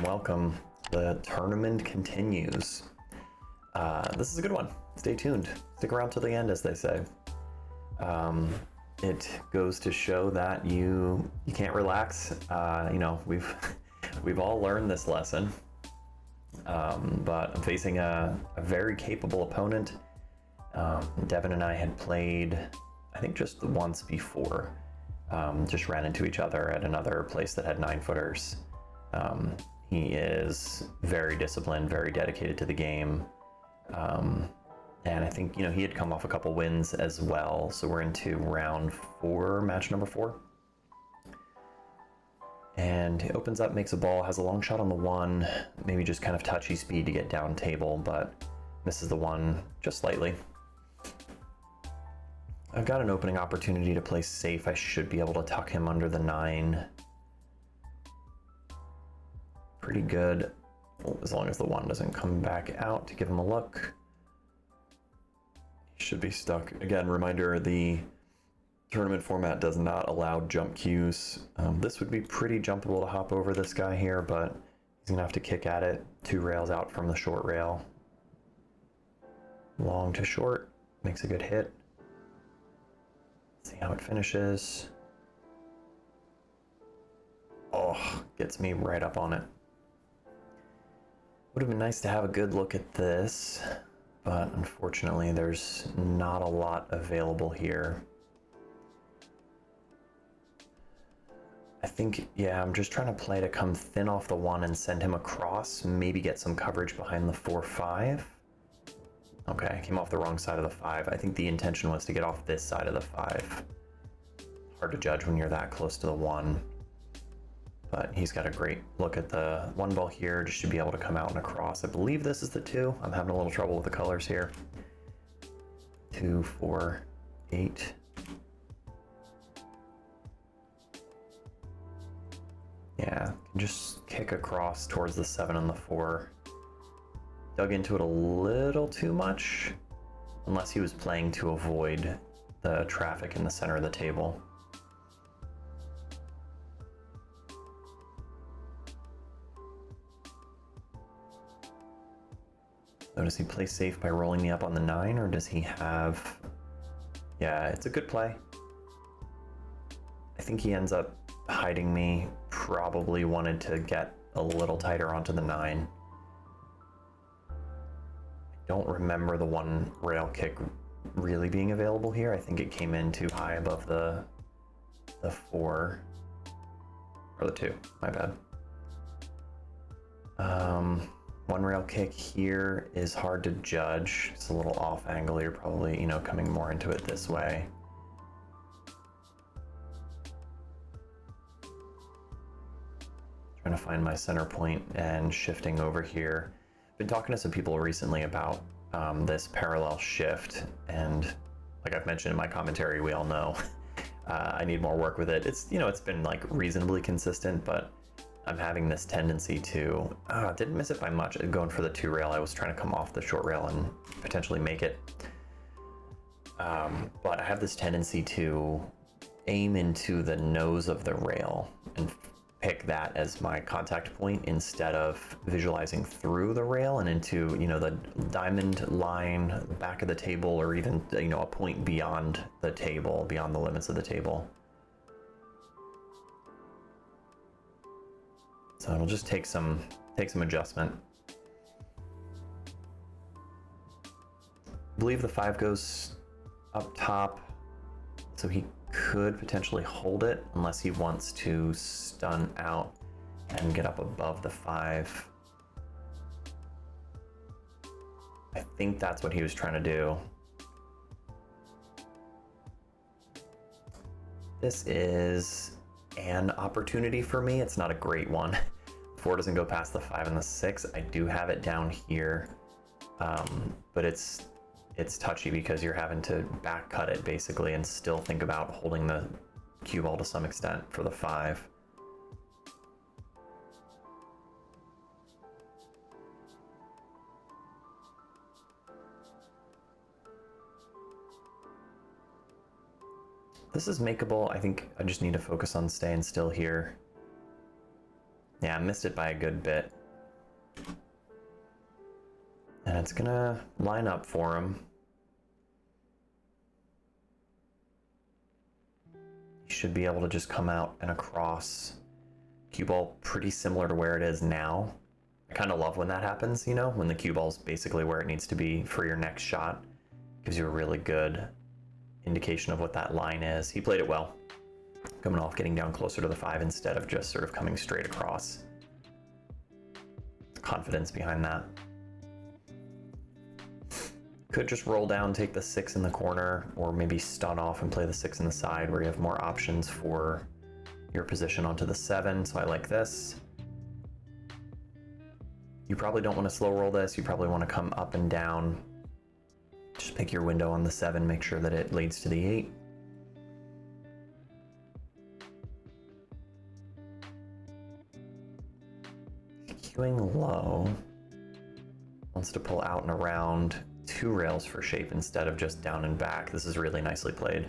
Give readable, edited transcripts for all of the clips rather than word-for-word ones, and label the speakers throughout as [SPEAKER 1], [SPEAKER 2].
[SPEAKER 1] welcome. The tournament continues. This is a good one. Stay tuned. Stick around till the end, as they say. It goes to show that you can't relax. We've all learned this lesson. But I'm facing a very capable opponent. Devin and I had played, I think, just once before. Just ran into each other at another place that had 9-footers. He is very disciplined, very dedicated to the game. And I think, he had come off a couple wins as well. So we're into round 4, match number 4. And he opens up, makes a ball, has a long shot on the 1, maybe just kind of touchy speed to get down table, but misses the 1 just slightly. I've got an opening opportunity to play safe. I should be able to tuck him under the 9. Pretty good, as long as the 1 doesn't come back out to give him a look. He should be stuck. Again, reminder, the tournament format does not allow jump cues. This would be pretty jumpable to hop over this guy here, but he's gonna have to kick at it 2 rails out from the short rail. Long to short, makes a good hit. See how it finishes. Oh, gets me right up on it. Would have been nice to have a good look at this, but unfortunately there's not a lot available here. I think, yeah, I'm just trying to play to come thin off the 1 and send him across, maybe get some coverage behind the 4-5. Okay, I came off the wrong side of the 5. I think the intention was to get off this side of the 5. Hard to judge when you're that close to the 1. But he's got a great look at the 1 ball here, just should be able to come out and across. I believe this is the 2. I'm having a little trouble with the colors here. 2, 4, 8. Yeah, can just kick across towards the 7 and the 4. Dug into it a little too much, unless he was playing to avoid the traffic in the center of the table. So does he play safe by rolling me up on the 9, or does he have... Yeah, it's a good play. I think he ends up hiding me. Probably wanted to get a little tighter onto the 9. I don't remember the 1 rail kick really being available here. I think it came in too high above the 4. Or the 2, my bad. 1 rail kick here is hard to judge. It's a little off angle. You're probably, coming more into it this way. Trying to find my center point and shifting over here. Been talking to some people recently about this parallel shift, and like I've mentioned in my commentary, we all know I need more work with it. It's it's been like reasonably consistent, but I'm having this tendency to didn't miss it by much going for the 2 rail. I was trying to come off the short rail and potentially make it, but I have this tendency to aim into the nose of the rail and pick that as my contact point instead of visualizing through the rail and into the diamond line, the back of the table, or even a point beyond the table, beyond the limits of the table. So it'll just take some adjustment. I believe the 5 goes up top, so he could potentially hold it unless he wants to stun out and get up above the 5. I think that's what he was trying to do. This is an opportunity for me. It's not a great one. 4 doesn't go past the 5 and the 6. I do have it down here, but it's touchy because you're having to back cut it basically and still think about holding the cue ball to some extent for the 5. This is makeable. I think I just need to focus on staying still here. Yeah, I missed it by a good bit. And it's gonna line up for him. He should be able to just come out and across. Cue ball pretty similar to where it is now. I kind of love when that happens, you know, when the cue ball's basically where it needs to be for your next shot. Gives you a really good indication of what that line is. He played it well, coming off, getting down closer to the 5 instead of just sort of coming straight across. Confidence behind that. Could just roll down, take the 6 in the corner, or maybe stun off and play the 6 in the side where you have more options for your position onto the 7. So I like this. You probably don't want to slow roll this. You probably want to come up and down. Just pick your window on the 7, make sure that it leads to the 8. Queuing low. Wants to pull out and around 2 rails for shape instead of just down and back. This is really nicely played.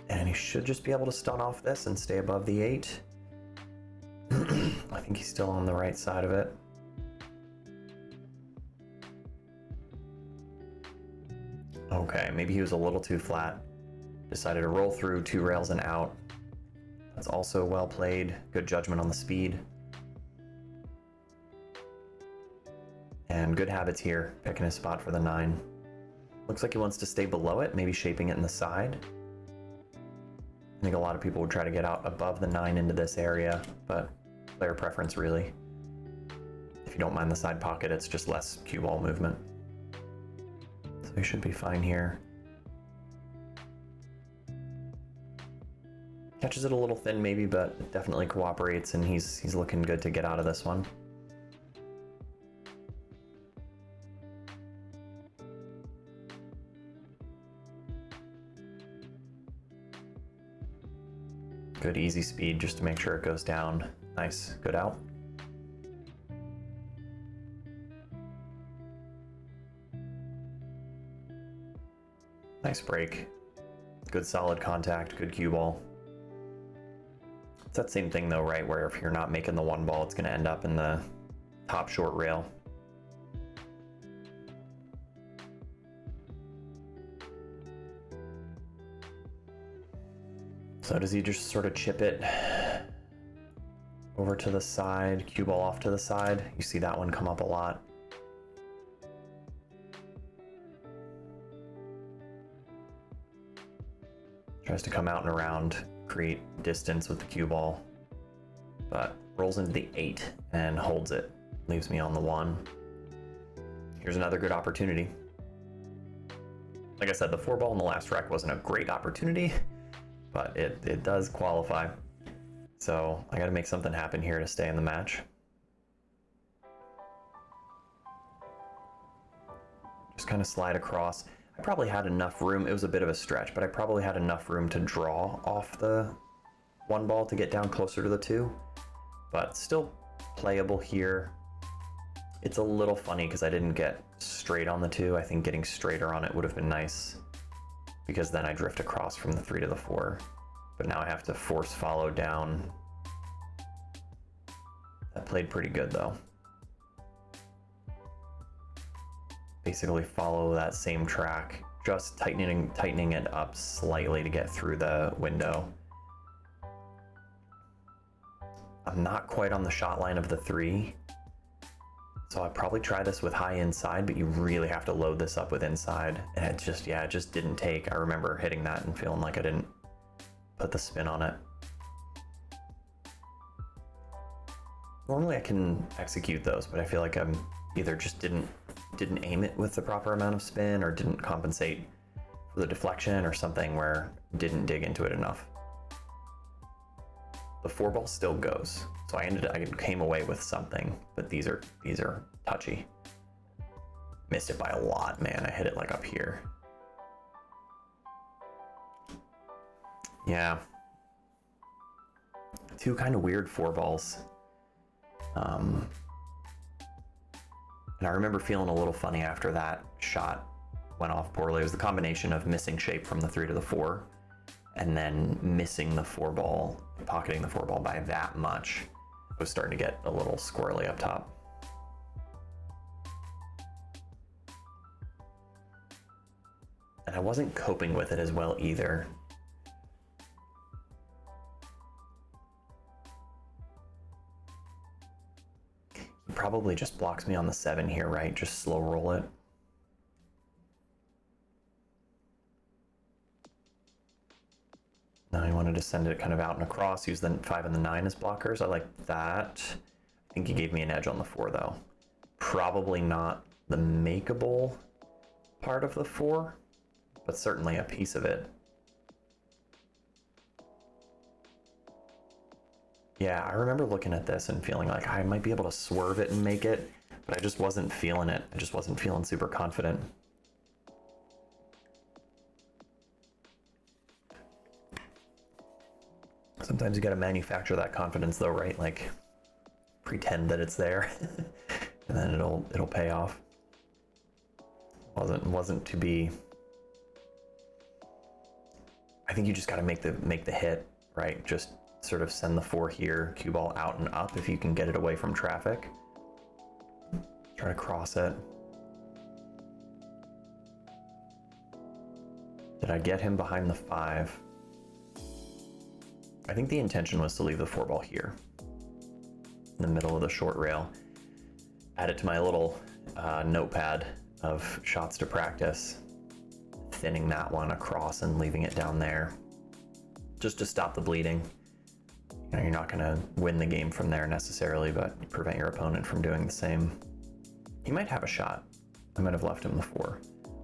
[SPEAKER 1] And he should just be able to stun off this and stay above the 8. I think he's still on the right side of it. Okay, maybe he was a little too flat. Decided to roll through 2 rails and out. That's also well played. Good judgment on the speed. And good habits here, picking his spot for the 9. Looks like he wants to stay below it, maybe shaping it in the side. I think a lot of people would try to get out above the 9 into this area, but player preference really. If you don't mind the side pocket, it's just less cue ball movement. So he should be fine here. Catches it a little thin maybe, but it definitely cooperates, and he's looking good to get out of this one. Good easy speed just to make sure it goes down. Nice, good out. Nice break. Good solid contact, good cue ball. It's that same thing though, right? Where if you're not making the 1 ball, it's gonna end up in the top short rail. So does he just sort of chip it over to the side, cue ball off to the side? You see that one come up a lot. Tries to come out and around, create distance with the cue ball, but rolls into the 8 and holds it. Leaves me on the 1. Here's another good opportunity. Like I said, the 4 ball in the last rec wasn't a great opportunity, but it does qualify. So I gotta make something happen here to stay in the match. Just kind of slide across. I probably had enough room. It was a bit of a stretch, but I probably had enough room to draw off the 1 ball to get down closer to the 2, but still playable here. It's a little funny because I didn't get straight on the 2. I think getting straighter on it would have been nice, because then I drift across from the 3 to the 4. But now I have to force follow down. That played pretty good though. Basically follow that same track, just tightening it up slightly to get through the window. I'm not quite on the shot line of the 3. So I'd probably try this with high inside, but you really have to load this up with inside. And it just didn't take. I remember hitting that and feeling like I didn't put the spin on it. Normally I can execute those, but I feel like I'm either just didn't aim it with the proper amount of spin, or didn't compensate for the deflection, or something where didn't dig into it enough. The 4 ball still goes, so I came away with something, but these are touchy. Missed it by a lot, man. I hit it like up here. Yeah. 2 kind of weird 4 balls. And I remember feeling a little funny after that shot went off poorly. It was the combination of missing shape from the 3 to the 4 and then missing the 4 ball, pocketing the 4 ball by that much. It was starting to get a little squirrely up top. And I wasn't coping with it as well either. He probably just blocks me on the 7 here, right? Just slow roll it. Now he wanted to send it kind of out and across, use the 5 and the 9 as blockers. I like that. I think he gave me an edge on the 4 though. Probably not the makeable part of the 4, but certainly a piece of it. Yeah, I remember looking at this and feeling like I might be able to swerve it and make it, but I just wasn't feeling it. I just wasn't feeling super confident. Sometimes you gotta manufacture that confidence though, right? Like pretend that it's there and then it'll pay off. Wasn't to be. I think you just gotta make the hit, right? Just sort of send the 4 here, cue ball out and up if you can get it away from traffic. Try to cross it. Did I get him behind the 5? I think the intention was to leave the 4 ball here in the middle of the short rail. Add it to my little notepad of shots to practice, thinning that one across and leaving it down there just to stop the bleeding. You know, you're not going to win the game from there necessarily, but you prevent your opponent from doing the same. He might have a shot. I might have left him the 4.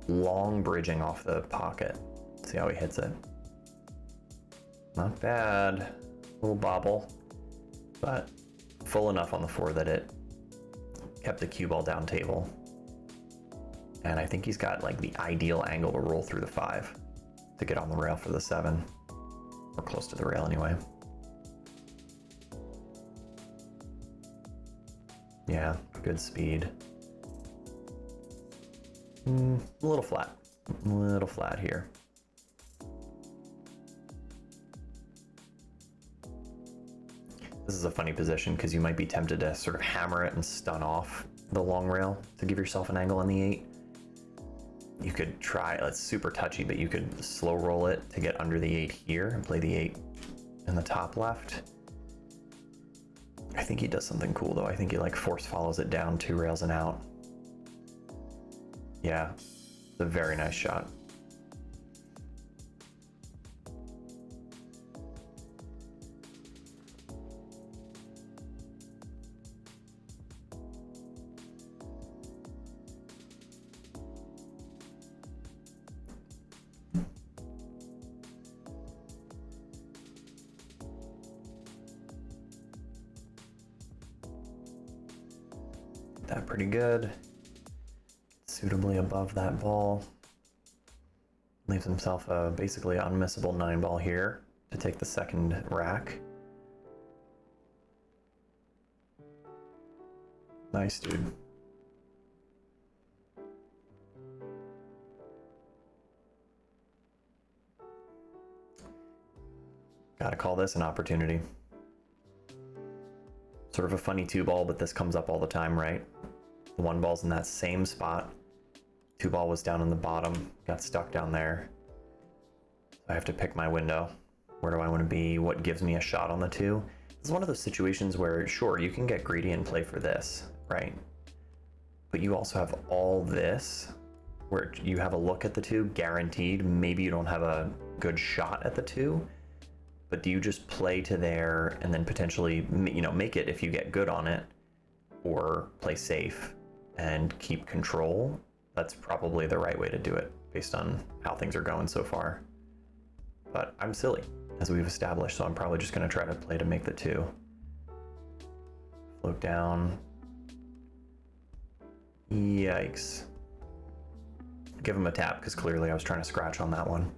[SPEAKER 1] Long bridging off the pocket. See how he hits it. Not bad. A little bobble, but full enough on the 4 that it kept the cue ball down table. And I think he's got like the ideal angle to roll through the 5 to get on the rail for the 7, or close to the rail anyway. Yeah, good speed. A little flat here. This is a funny position because you might be tempted to sort of hammer it and stun off the long rail to give yourself an angle on the 8. You could try, it's super touchy, but you could slow roll it to get under the 8 here and play the 8 in the top left. I think he does something cool though. I think he like force follows it down 2 rails and out. Yeah, it's a very nice shot. That pretty good. Suitably above that ball. Leaves himself a basically unmissable 9 ball here to take the second rack. Nice, dude. Gotta call this an opportunity. Sort of a funny 2 ball, but this comes up all the time, right? The 1 ball's in that same spot. 2 ball was down in the bottom, got stuck down there. So I have to pick my window. Where do I want to be? What gives me a shot on the 2? This is one of those situations where, sure, you can get greedy and play for this, right? But you also have all this, where you have a look at the 2, guaranteed. Maybe you don't have a good shot at the 2, but do you just play to there and then potentially, you know, make it if you get good on it, or play safe and keep control? That's probably the right way to do it based on how things are going so far. But I'm silly, as we've established, so I'm probably just going to try to play to make the 2. Float down. Yikes. Give him a tap, because clearly I was trying to scratch on that one.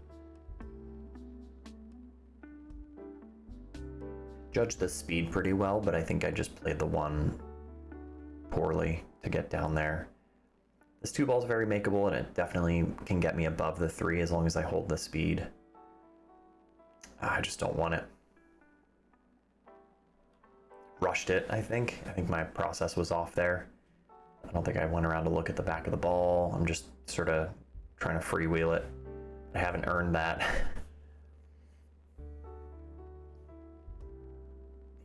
[SPEAKER 1] Judged the speed pretty well, but I think I just played the 1 poorly. to get down there. This 2 ball is very makeable, and it definitely can get me above the 3 as long as I hold the speed. I just don't want it. Rushed it, I think. I think my process was off there. I don't think I went around to look at the back of the ball. I'm just sort of trying to freewheel it. I haven't earned that.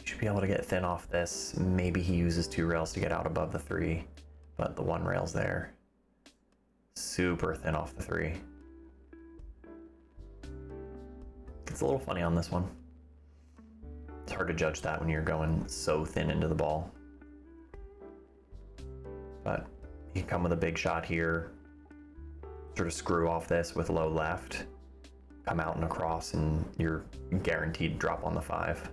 [SPEAKER 1] He should be able to get thin off this. Maybe he uses 2 rails to get out above the 3, but the 1 rail's there. Super thin off the 3. It's a little funny on this one. It's hard to judge that when you're going so thin into the ball. But you can come with a big shot here, sort of screw off this with low left, come out and across, and you're guaranteed to drop on the 5.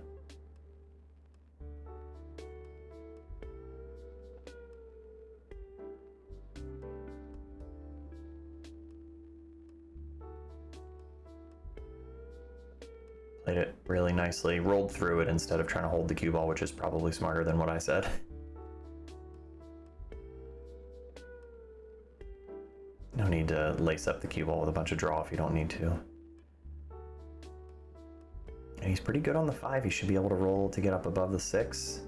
[SPEAKER 1] Played it really nicely, rolled through it instead of trying to hold the cue ball, which is probably smarter than what I said. No need to lace up the cue ball with a bunch of draw if you don't need to. And he's pretty good on the 5. He should be able to roll to get up above the 6.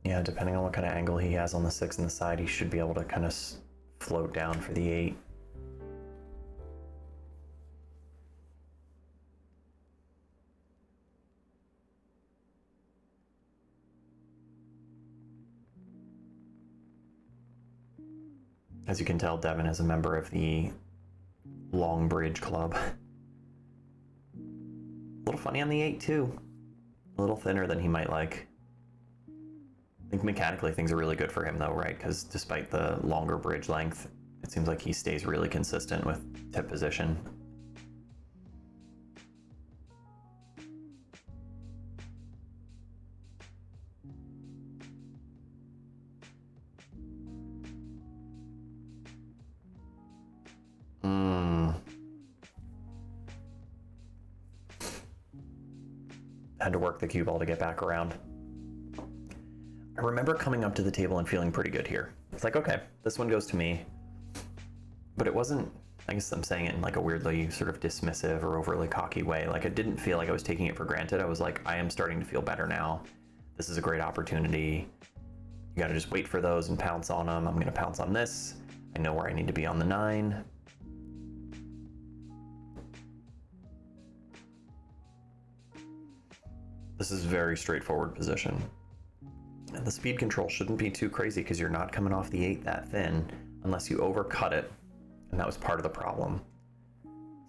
[SPEAKER 1] Yeah, depending on what kind of angle he has on the 6 and the side, he should be able to kind of float down for the 8. As you can tell, Devin is a member of the Long Bridge Club. A little funny on the 8 too. A little thinner than he might like. I think mechanically things are really good for him though, right? Because despite the longer bridge length, it seems like he stays really consistent with tip position. Had to work the cue ball to get back around. I remember coming up to the table and feeling pretty good here. It's like, okay, this one goes to me. But it wasn't, I guess I'm saying it in like a weirdly sort of dismissive or overly cocky way. Like, it didn't feel like I was taking it for granted. I was like, I am starting to feel better now. This is a great opportunity. You gotta just wait for those and pounce on them. I'm gonna pounce on this. I know where I need to be on the 9. This is very straightforward position. And the speed control shouldn't be too crazy because you're not coming off the 8 that thin unless you overcut it, and that was part of the problem.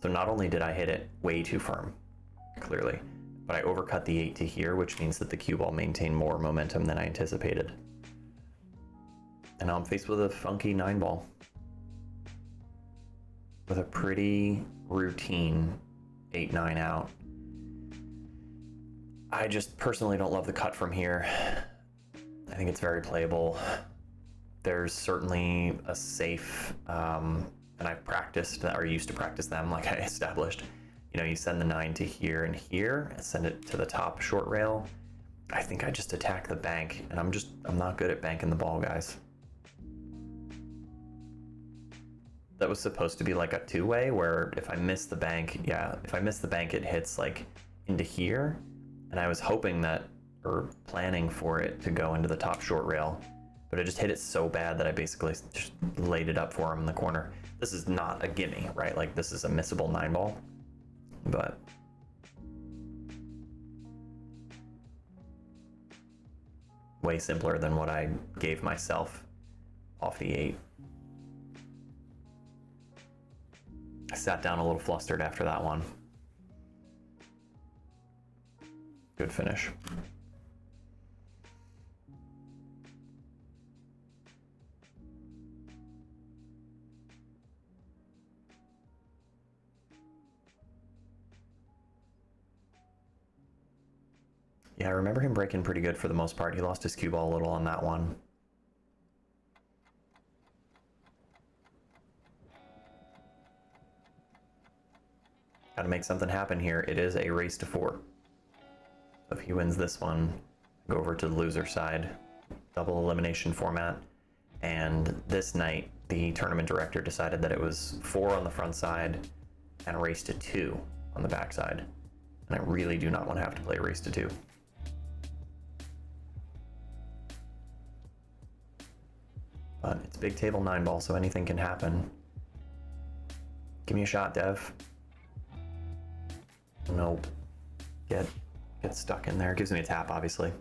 [SPEAKER 1] So not only did I hit it way too firm, clearly, but I overcut the 8 to here, which means that the cue ball maintained more momentum than I anticipated. And now I'm faced with a funky 9 ball with a pretty routine 8-9 out. I just personally don't love the cut from here. I think it's very playable. There's certainly a safe, and I've practiced, or used to practice them like I established. You know, you send the 9 to here and here, and send it to the top short rail. I think I just attack the bank, and I'm not good at banking the ball, guys. That was supposed to be like a 2-way, where if I miss the bank, it hits like into here. And I was hoping that, or planning for it to go into the top short rail, but I just hit it so bad that I basically just laid it up for him in the corner. This is not a gimme, right? Like, this is a missable 9 ball, but way simpler than what I gave myself off the 8. I sat down a little flustered after that one. Good finish. Yeah, I remember him breaking pretty good for the most part. He lost his cue ball a little on that one. Gotta make something happen here. It is a race to 4. So if he wins this one, go over to the loser side, double elimination format. And this night, the tournament director decided that it was 4 on the front side and a race to 2 on the back side. And I really do not want to have to play a race to 2. But it's big table 9 ball, so anything can happen. Give me a shot, Dev. Nope. Get stuck in there. Gives me a tap, obviously.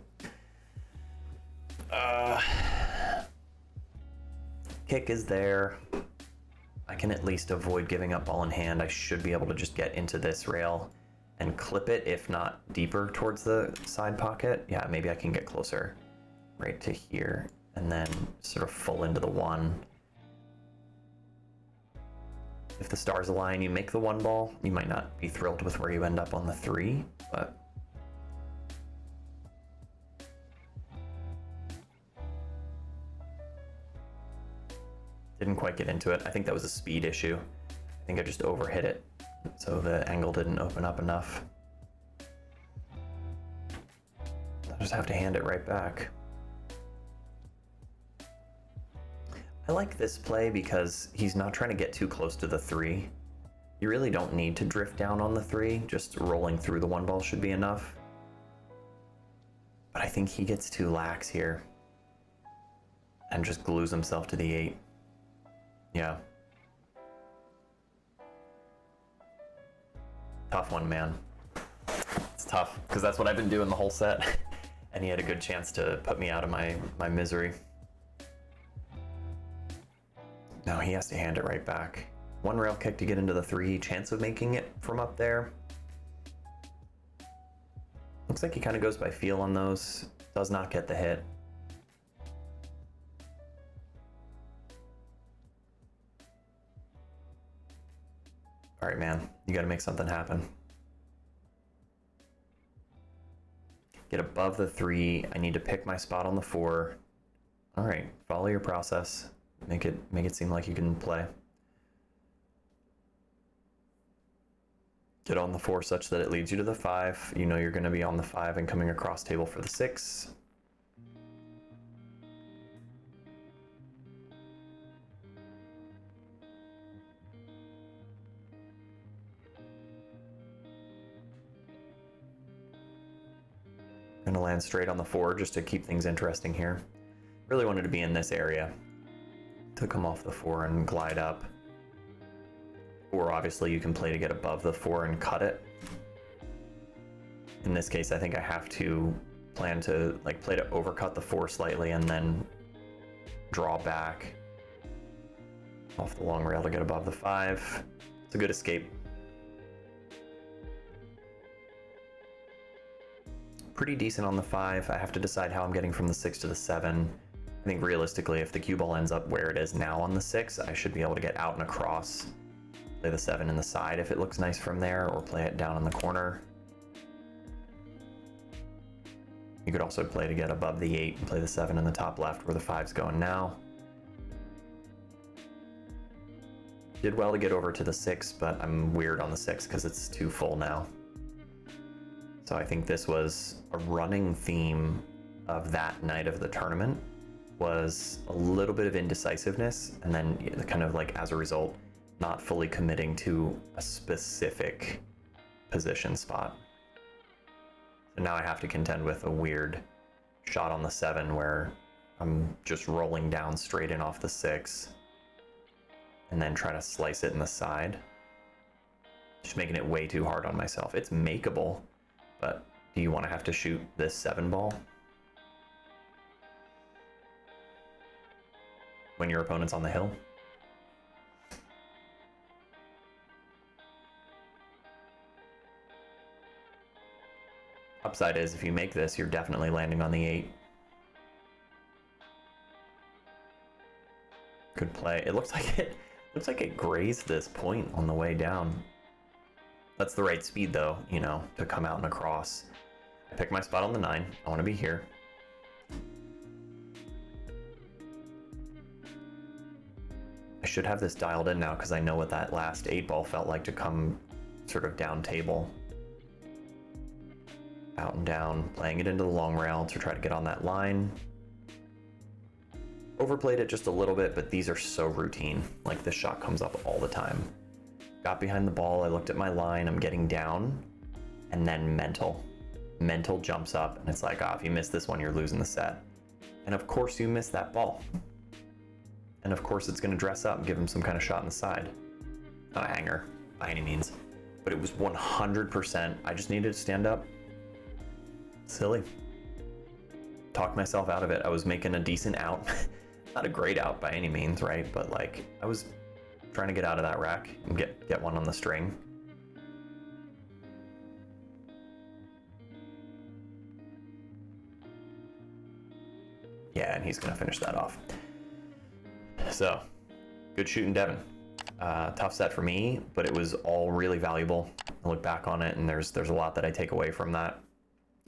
[SPEAKER 1] Kick is there. I can at least avoid giving up ball in hand. I should be able to just get into this rail and clip it, if not deeper towards the side pocket. Yeah, maybe I can get closer right to here and then sort of full into the 1. If the stars align, you make the 1 ball. You might not be thrilled with where you end up on the 3, but didn't quite get into it. I think that was a speed issue. I think I just overhit it, so the angle didn't open up enough. I'll just have to hand it right back. I like this play because he's not trying to get too close to the 3. You really don't need to drift down on the 3. Just rolling through the 1 ball should be enough. But I think he gets too lax here and just glues himself to the 8. Yeah. Tough one, man. It's tough, because that's what I've been doing the whole set. And he had a good chance to put me out of my misery. Now he has to hand it right back. 1 rail kick to get into the 3, chance of making it from up there. Looks like he kind of goes by feel on those. Does not get the hit. All right, man, you got to make something happen. Get above the 3. I need to pick my spot on the 4. All right, follow your process. Make it seem like you can play. Get on the 4 such that it leads you to the 5. You know you're going to be on the 5 and coming across table for the 6. Gonna land straight on the 4 just to keep things interesting here. Really wanted to be in this area to come off the 4 and glide up. Or obviously you can play to get above the 4 and cut it. In this case, I think I have to plan to play to overcut the 4 slightly and then draw back off the long rail to get above the 5. It's a good escape. Pretty decent on the 5. I have to decide how I'm getting from the 6 to the 7. I think realistically, if the cue ball ends up where it is now on the 6, I should be able to get out and across, play the 7 in the side if it looks nice from there, or play it down in the corner. You could also play to get above the 8 and play the 7 in the top left where the 5's going now. Did well to get over to the 6, but I'm weird on the 6 because it's too full now. So I think this was a running theme of that night of the tournament, was a little bit of indecisiveness, and then kind of as a result, not fully committing to a specific position spot. So now I have to contend with a weird shot on the 7 where I'm just rolling down straight in off the 6 and then try to slice it in the side. Just making it way too hard on myself. It's makeable, but do you want to have to shoot this 7 ball when your opponent's on the hill? Upside is if you make this, you're definitely landing on the 8. Good play. It looks like it grazed this point on the way down. That's the right speed though, to come out and across. I pick my spot on the 9. I want to be here. I should have this dialed in now because I know what that last 8 ball felt like to come sort of down table. Out and down, playing it into the long rail to try to get on that line. Overplayed it just a little bit, but these are so routine. Like, this shot comes up all the time. Got behind the ball, I looked at my line, I'm getting down, and then mental. Mental jumps up, and it's like, if you miss this one, you're losing the set. And of course you miss that ball. And of course it's gonna dress up and give him some kind of shot in the side. Not a hanger, by any means. But it was 100%, I just needed to stand up. Silly. Talked myself out of it. I was making a decent out. Not a great out by any means, right? But like, I was trying to get out of that rack and get one on the string. Yeah, and he's gonna finish that off. So, good shooting, Devin. Tough set for me, but it was all really valuable. I look back on it, and there's a lot that I take away from that.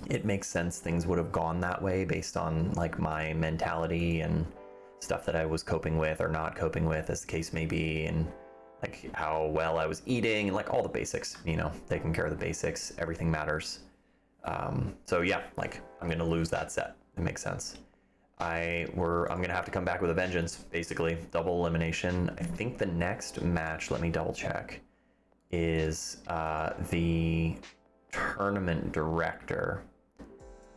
[SPEAKER 1] It makes sense things would have gone that way based on like my mentality and stuff that I was coping with or not coping with, as the case may be, and like how well I was eating and like all the basics, you know, taking care of the basics, everything matters. So yeah, like I'm gonna lose that set. It makes sense. I'm gonna have to come back with a vengeance, basically. Double elimination. I think the next match, let me double check, is the tournament director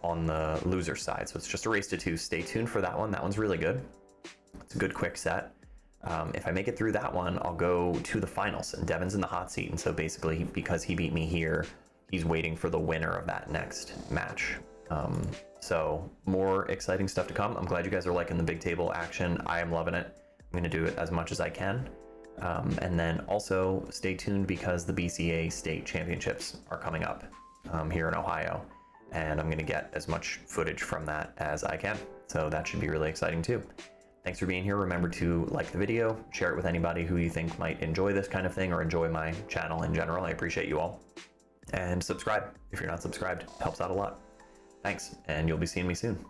[SPEAKER 1] on the loser side. So it's just a race to 2. Stay tuned for that one. That one's really good. It's a good quick set. If I make it through that one, I'll go to the finals, and Devin's in the hot seat. And so basically, because he beat me here, he's waiting for the winner of that next match. So more exciting stuff to come. I'm glad you guys are liking the big table action. I am loving it. I'm going to do it as much as I can. And then also stay tuned because the BCA state championships are coming up here in Ohio. And I'm going to get as much footage from that as I can. So that should be really exciting too. Thanks for being here. Remember to like the video, share it with anybody who you think might enjoy this kind of thing or enjoy my channel in general. I appreciate you all. And subscribe if you're not subscribed. It helps out a lot. Thanks, and you'll be seeing me soon.